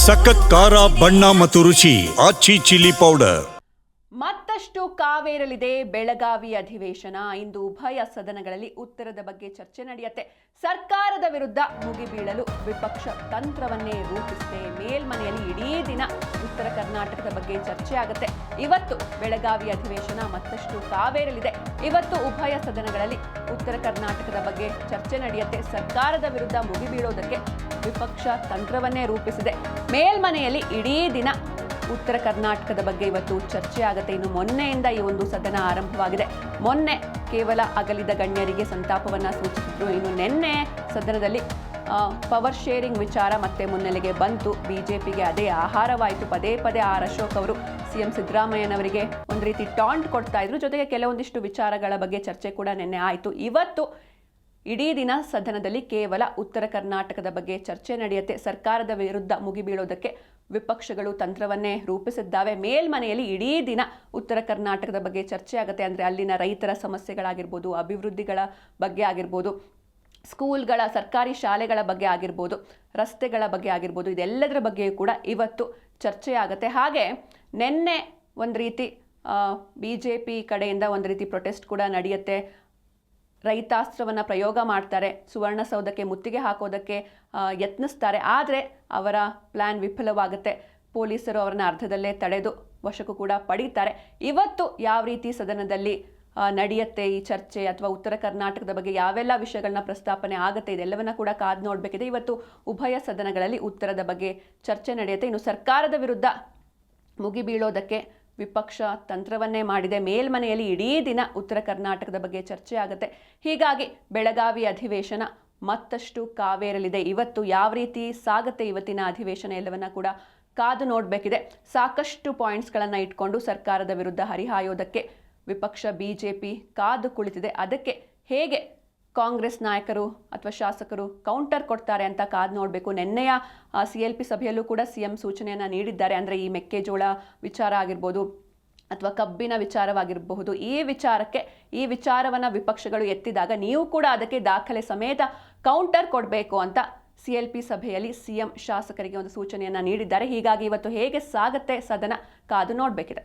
ಸಖತ್ ಖಾರ ಬಣ್ಣ ಮತ್ತು ರುಚಿ ಆಚಿ ಚಿಲ್ಲಿ ಪೌಡರ್. ಮತ್ತಷ್ಟು ಕಾವೇರಲಿದೆ ಬೆಳಗಾವಿ ಅಧಿವೇಶನ. ಇಂದು ಉಭಯ ಸದನಗಳಲ್ಲಿ ಉತ್ತರದ ಬಗ್ಗೆ ಚರ್ಚೆ ನಡೆಯುತ್ತೆ. ಸರ್ಕಾರದ ವಿರುದ್ಧ ಮುಗಿಬೀಳಲು ವಿಪಕ್ಷ ತಂತ್ರವನ್ನೇ ರೂಪಿಸಿದೆ. ಮೇಲ್ಮನೆಯಲ್ಲಿ ಇಡೀ ದಿನ ಉತ್ತರ ಕರ್ನಾಟಕದ ಬಗ್ಗೆ ಚರ್ಚೆ ಆಗುತ್ತೆ. ಇವತ್ತು ಬೆಳಗಾವಿ ಅಧಿವೇಶನ ಮತ್ತಷ್ಟು ಕಾವೇರಲಿದೆ. ಇವತ್ತು ಉಭಯ ಸದನಗಳಲ್ಲಿ ಉತ್ತರ ಕರ್ನಾಟಕದ ಬಗ್ಗೆ ಚರ್ಚೆ ನಡೆಯುತ್ತೆ. ಸರ್ಕಾರದ ವಿರುದ್ಧ ಮುಗಿಬೀಳೋದಕ್ಕೆ ವಿಪಕ್ಷ ತಂತ್ರವನ್ನೇ ರೂಪಿಸಿದೆ. ಮೇಲ್ಮನೆಯಲ್ಲಿ ಇಡೀ ದಿನ ಉತ್ತರ ಕರ್ನಾಟಕದ ಬಗ್ಗೆ ಇವತ್ತು ಚರ್ಚೆ ಆಗುತ್ತೆ. ಇನ್ನು ಮೊನ್ನೆಯಿಂದ ಈ ಒಂದು ಸದನ ಆರಂಭವಾಗಿದೆ. ಮೊನ್ನೆ ಕೇವಲ ಅಗಲಿದ ಗಣ್ಯರಿಗೆ ಸಂತಾಪವನ್ನು ಸೂಚಿಸಿದ್ರು. ಇನ್ನು ನಿನ್ನೆ ಸದನದಲ್ಲಿ ಪವರ್ ಶೇರಿಂಗ್ ವಿಚಾರ ಮತ್ತೆ ಮುನ್ನೆಲೆಗೆ ಬಂತು. ಬಿಜೆಪಿಗೆ ಅದೇ ಆಹಾರವಾಯಿತು. ಪದೇ ಪದೇ ಆರ್ ಅಶೋಕ್ ಅವರು ಸಿಎಂ ಸಿದ್ದರಾಮಯ್ಯನವರಿಗೆ ಒಂದು ರೀತಿ ಟಾಂಟ್ ಕೊಡ್ತಾ ಇದ್ರು. ಜೊತೆಗೆ ಕೆಲವೊಂದಿಷ್ಟು ವಿಚಾರಗಳ ಬಗ್ಗೆ ಚರ್ಚೆ ಕೂಡ ನಿನ್ನೆ ಆಯಿತು. ಇವತ್ತು ಇಡೀ ದಿನ ಸದನದಲ್ಲಿ ಕೇವಲ ಉತ್ತರ ಕರ್ನಾಟಕದ ಬಗ್ಗೆ ಚರ್ಚೆ ನಡೆಯುತ್ತೆ. ಸರ್ಕಾರದ ವಿರುದ್ಧ ಮುಗಿಬೀಳೋದಕ್ಕೆ ವಿಪಕ್ಷಗಳು ತಂತ್ರವನ್ನೇ ರೂಪಿಸಿದ್ದಾವೆ. ಮೇಲ್ಮನೆಯಲ್ಲಿ ಇಡೀ ದಿನ ಉತ್ತರ ಕರ್ನಾಟಕದ ಬಗ್ಗೆ ಚರ್ಚೆ ಆಗುತ್ತೆ. ಅಂದರೆ ಅಲ್ಲಿನ ರೈತರ ಸಮಸ್ಯೆಗಳಾಗಿರ್ಬೋದು, ಅಭಿವೃದ್ಧಿಗಳ ಬಗ್ಗೆ ಆಗಿರ್ಬೋದು, ಸ್ಕೂಲ್ಗಳ ಸರ್ಕಾರಿ ಶಾಲೆಗಳ ಬಗ್ಗೆ ಆಗಿರ್ಬೋದು, ರಸ್ತೆಗಳ ಬಗ್ಗೆ ಆಗಿರ್ಬೋದು, ಇದೆಲ್ಲದರ ಬಗ್ಗೆಯೂ ಕೂಡ ಇವತ್ತು ಚರ್ಚೆ ಆಗುತ್ತೆ. ಹಾಗೆ ನಿನ್ನೆ ಒಂದು ರೀತಿ BJP ಕಡೆಯಿಂದ ಒಂದು ರೀತಿ ಪ್ರೊಟೆಸ್ಟ್ ಕೂಡ ನಡೆಯುತ್ತೆ. ರೈತಾಸ್ತ್ರವನ್ನು ಪ್ರಯೋಗ ಮಾಡ್ತಾರೆ. ಸುವರ್ಣಸೌಧಕ್ಕೆ ಮುತ್ತಿಗೆ ಹಾಕೋದಕ್ಕೆ ಯತ್ನಿಸ್ತಾರೆ. ಆದರೆ ಅವರ ಪ್ಲ್ಯಾನ್ ವಿಫಲವಾಗುತ್ತೆ. ಪೊಲೀಸರು ಅವರನ್ನು ಅರ್ಧದಲ್ಲೇ ತಡೆದು ವಶಕ್ಕೂ ಕೂಡ ಪಡೀತಾರೆ. ಇವತ್ತು ಯಾವ ರೀತಿ ಸದನದಲ್ಲಿ ನಡೆಯುತ್ತೆ ಈ ಚರ್ಚೆ, ಅಥವಾ ಉತ್ತರ ಕರ್ನಾಟಕದ ಬಗ್ಗೆ ಯಾವೆಲ್ಲ ವಿಷಯಗಳನ್ನ ಪ್ರಸ್ತಾಪನೆ ಆಗುತ್ತೆ, ಇದೆಲ್ಲವನ್ನ ಕೂಡ ಕಾದು ನೋಡಬೇಕಿದೆ. ಇವತ್ತು ಉಭಯ ಸದನಗಳಲ್ಲಿ ಉತ್ತರದ ಬಗ್ಗೆ ಚರ್ಚೆ ನಡೆಯುತ್ತೆ. ಇನ್ನು ಸರ್ಕಾರದ ವಿರುದ್ಧ ಮುಗಿಬೀಳೋದಕ್ಕೆ ವಿಪಕ್ಷ ತಂತ್ರವನ್ನೇ ಮಾಡಿದೆ. ಮೇಲ್ಮನೆಯಲ್ಲಿ ಇಡೀ ದಿನ ಉತ್ತರ ಕರ್ನಾಟಕದ ಬಗ್ಗೆ ಚರ್ಚೆ ಆಗುತ್ತೆ. ಹೀಗಾಗಿ ಬೆಳಗಾವಿ ಅಧಿವೇಶನ ಮತ್ತಷ್ಟು ಕಾವೇರಲಿದೆ. ಇವತ್ತು ಯಾವ ರೀತಿ ಸಾಗುತ್ತೆ ಇವತ್ತಿನ ಅಧಿವೇಶನ ಎಲ್ಲವನ್ನ ಕೂಡ ಕಾದು ನೋಡಬೇಕಿದೆ. ಸಾಕಷ್ಟು ಪಾಯಿಂಟ್ಸ್ಗಳನ್ನು ಇಟ್ಕೊಂಡು ಸರ್ಕಾರದ ವಿರುದ್ಧ ಹರಿಹಾಯೋದಕ್ಕೆ ವಿಪಕ್ಷ BJP ಕಾದು ಕುಳಿತಿದೆ. ಅದಕ್ಕೆ ಹೇಗೆ ಕಾಂಗ್ರೆಸ್ ನಾಯಕರು ಅಥವಾ ಶಾಸಕರು ಕೌಂಟರ್ ಕೊಡ್ತಾರೆ ಅಂತ ಕಾದು ನೋಡಬೇಕು. ನಿನ್ನೆಯ CLP ಸಭೆಯಲ್ಲೂ ಕೂಡ CM ಸೂಚನೆಯನ್ನು ನೀಡಿದ್ದಾರೆ. ಅಂದರೆ ಈ ಮೆಕ್ಕೆಜೋಳ ವಿಚಾರ ಆಗಿರ್ಬೋದು ಅಥವಾ ಕಬ್ಬಿನ ವಿಚಾರವಾಗಿರಬಹುದು, ಈ ವಿಚಾರವನ್ನು ವಿಪಕ್ಷಗಳು ಎತ್ತಿದಾಗ ನೀವು ಕೂಡ ಅದಕ್ಕೆ ದಾಖಲೆ ಸಮೇತ ಕೌಂಟರ್ ಕೊಡಬೇಕು ಅಂತ CLP ಸಭೆಯಲ್ಲಿ CM ಶಾಸಕರಿಗೆ ಒಂದು ಸೂಚನೆಯನ್ನು ನೀಡಿದ್ದಾರೆ. ಹೀಗಾಗಿ ಇವತ್ತು ಹೇಗೆ ಸಾಗುತ್ತೆ ಸದನ ಕಾದು ನೋಡಬೇಕಿದೆ.